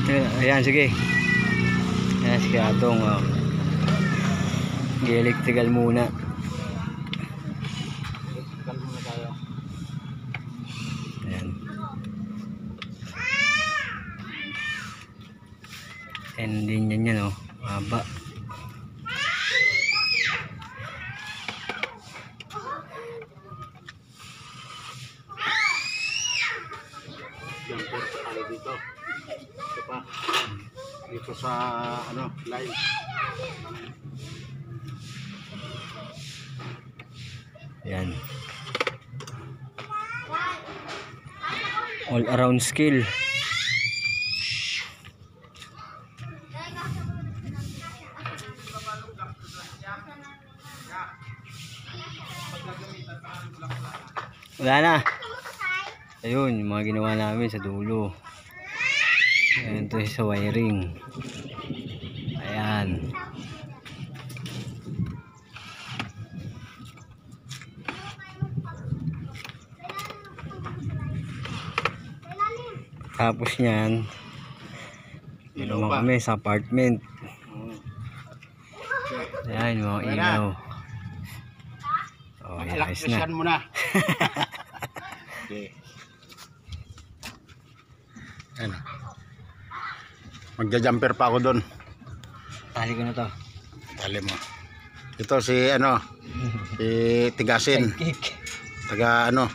Ayan, sige. Ayan, sige atong electrical muna. Electrical muna tayo. Ayan. Ending yan oh. Haba. Jumper pa tayo dito. Ito pa. Dito sa ano, line. Ayan. All around skill. Wala na. Ayun, yung mga ginawa namin sa dulo. Ayan, ito sa wiring. Ayan. Tapos niyan, naman kami sa apartment. Ayan, mga ilaw. Oh, ayos na. Electrician mo na. Okay. Ayan. Magja-jumper pa ako doon. Tali ko na to. Tali mo. Ito si ano, si Tigasin. Sidekick. Taga ano,